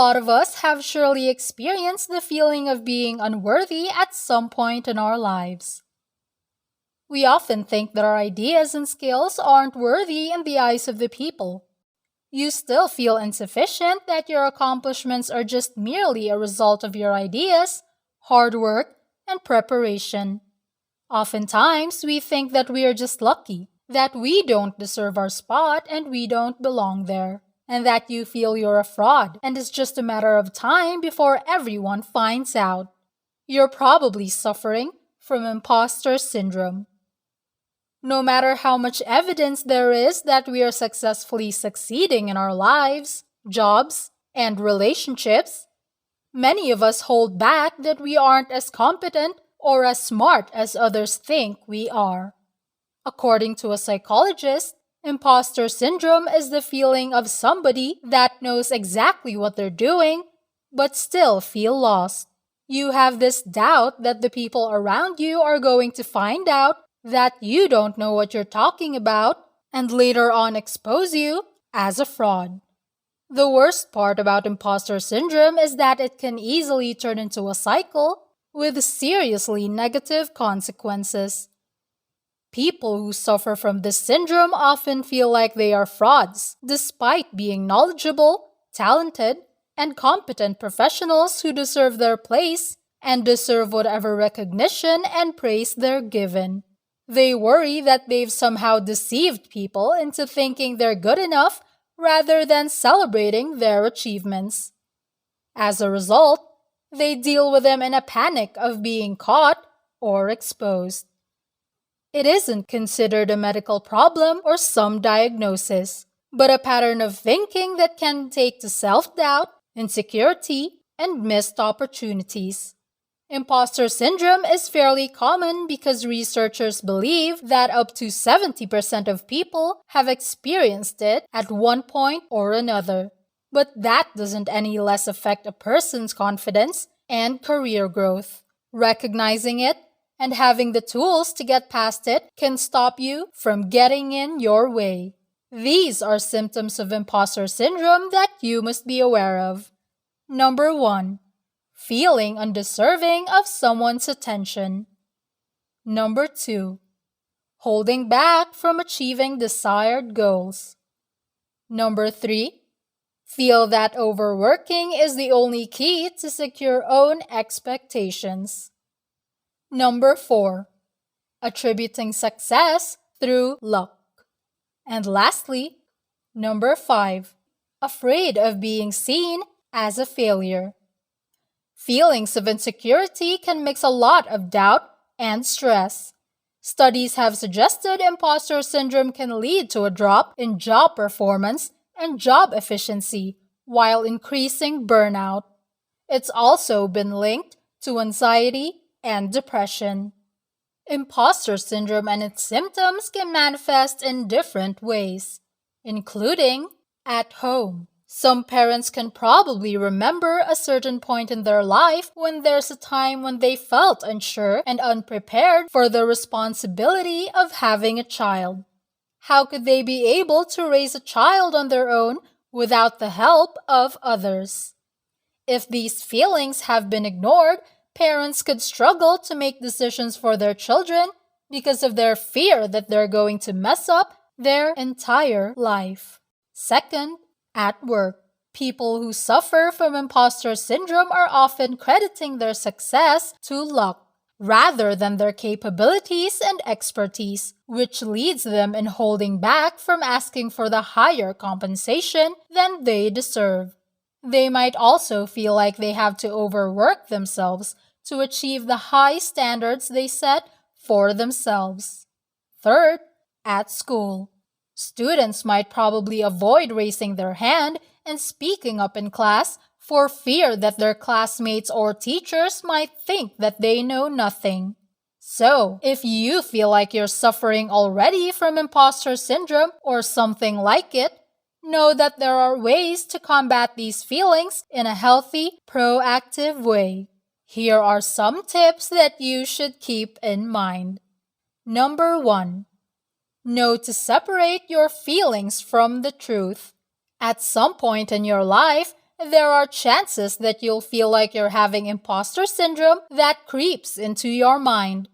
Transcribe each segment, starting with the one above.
lot of us have surely experienced the feeling of being unworthy at some point in our lives. We often think that our ideas and skills aren't worthy in the eyes of the people. You still feel insufficient, that your accomplishments are just merely a result of your ideas, hard work, and preparation. Oftentimes, we think that we are just lucky, that we don't deserve our spot and we don't belong there, and that you feel you're a fraud and it's just a matter of time before everyone finds out. You're probably suffering from imposter syndrome. No matter how much evidence there is that we are successfully succeeding in our lives, jobs, and relationships, many of us hold back that we aren't as competent or as smart as others think we are. According to a psychologist, imposter syndrome is the feeling of somebody that knows exactly what they're doing but still feel lost. You have this doubt that the people around you are going to find out that you don't know what you're talking about and later on expose you as a fraud. The worst part about imposter syndrome is that it can easily turn into a cycle with seriously negative consequences. People who suffer from this syndrome often feel like they are frauds, despite being knowledgeable, talented, and competent professionals who deserve their place and deserve whatever recognition and praise they're given. They worry that they've somehow deceived people into thinking they're good enough rather than celebrating their achievements. As a result, they deal with them in a panic of being caught or exposed. It isn't considered a medical problem or some diagnosis, but a pattern of thinking that can take to self-doubt, insecurity, and missed opportunities. Imposter syndrome is fairly common because researchers believe that up to 70% of people have experienced it at one point or another. But that doesn't any less affect a person's confidence and career growth. Recognizing it and having the tools to get past it can stop you from getting in your way. These are symptoms of imposter syndrome that you must be aware of. Number 1. Feeling undeserving of someone's attention. Number 2. Holding back from achieving desired goals. Number 3. Feel that overworking is the only key to secure own expectations. Number 4. Attributing success through luck. And lastly, number 5. Afraid of being seen as a failure. Feelings of insecurity can mix a lot of doubt and stress. Studies have suggested imposter syndrome can lead to a drop in job performance and job efficiency while increasing burnout. It's also been linked to anxiety and depression. Imposter syndrome and its symptoms can manifest in different ways, including at home. Some parents can probably remember a certain point in their life when there's a time when they felt unsure and unprepared for the responsibility of having a child. How could they be able to raise a child on their own without the help of others? If these feelings have been ignored, parents could struggle to make decisions for their children because of their fear that they're going to mess up their entire life. Second, at work, people who suffer from imposter syndrome are often crediting their success to luck rather than their capabilities and expertise, which leads them in holding back from asking for the higher compensation than they deserve. They might also feel like they have to overwork themselves to achieve the high standards they set for themselves. Third, at school. Students might probably avoid raising their hand and speaking up in class for fear that their classmates or teachers might think that they know nothing. So, if you feel like you're suffering already from imposter syndrome or something like it, know that there are ways to combat these feelings in a healthy, proactive way. Here are some tips that you should keep in mind. Number 1. Know to separate your feelings from the truth. At some point in your life, there are chances that you'll feel like you're having imposter syndrome that creeps into your mind.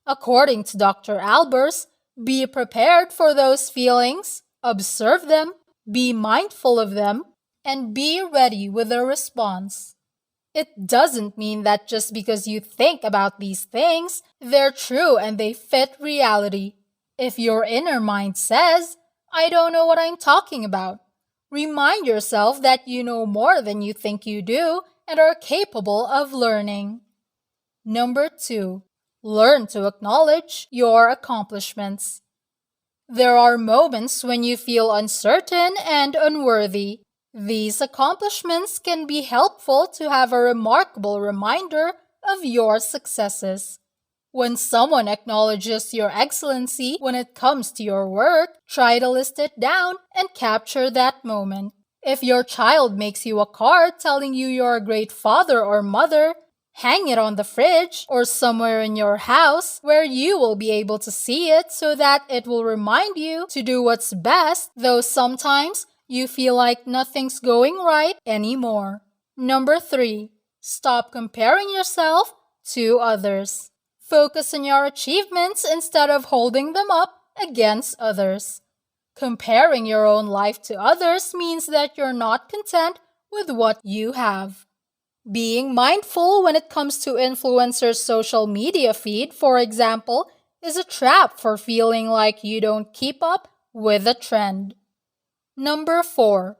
According to Dr. Albers, be prepared for those feelings, observe them, be mindful of them, and be ready with a response. It doesn't mean that just because you think about these things, they're true and they fit reality. If your inner mind says, I don't know what I'm talking about, remind yourself that you know more than you think you do and are capable of learning. Number 2, learn to acknowledge your accomplishments. There are moments when you feel uncertain and unworthy. These accomplishments can be helpful to have a remarkable reminder of your successes. When someone acknowledges your excellency when it comes to your work, try to list it down and capture that moment. If your child makes you a card telling you you're a great father or mother, hang it on the fridge or somewhere in your house where you will be able to see it so that it will remind you to do what's best, though sometimes you feel like nothing's going right anymore. Number 3, stop comparing yourself to others. Focus on your achievements instead of holding them up against others. Comparing your own life to others means that you're not content with what you have. Being mindful when it comes to influencers' social media feed, for example, is a trap for feeling like you don't keep up with a trend. Number 4,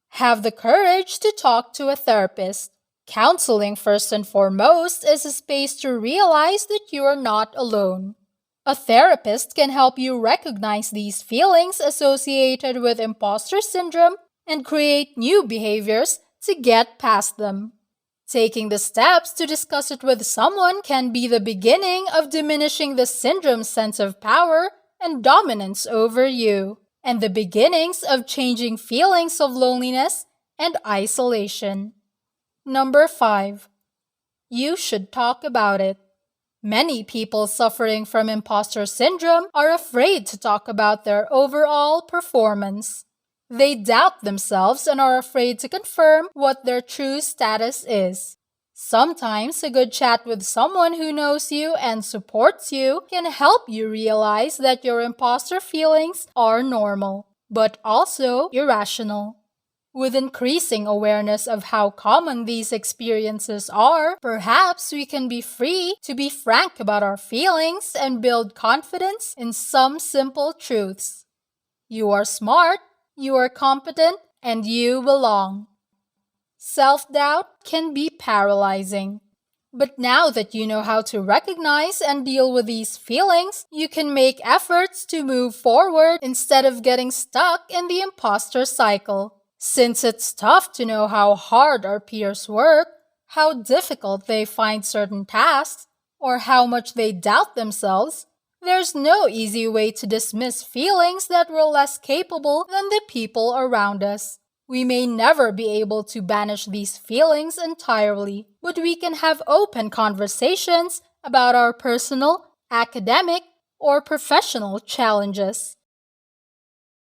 have the courage to talk to a therapist. Counseling, first and foremost, is a space to realize that you are not alone. A therapist can help you recognize these feelings associated with imposter syndrome and create new behaviors to get past them. Taking the steps to discuss it with someone can be the beginning of diminishing the syndrome's sense of power and dominance over you, and the beginnings of changing feelings of loneliness and isolation. Number 5, you should talk about it. Many people suffering from imposter syndrome are afraid to talk about their overall performance. They doubt themselves and are afraid to confirm what their true status is. Sometimes a good chat with someone who knows you and supports you can help you realize that your imposter feelings are normal, but also irrational. With increasing awareness of how common these experiences are, perhaps we can be free to be frank about our feelings and build confidence in some simple truths. You are smart, you are competent, and you belong. Self-doubt can be paralyzing. But now that you know how to recognize and deal with these feelings, you can make efforts to move forward instead of getting stuck in the imposter cycle. Since it's tough to know how hard our peers work, how difficult they find certain tasks, or how much they doubt themselves, there's no easy way to dismiss feelings that we're less capable than the people around us. We may never be able to banish these feelings entirely, but we can have open conversations about our personal, academic, or professional challenges.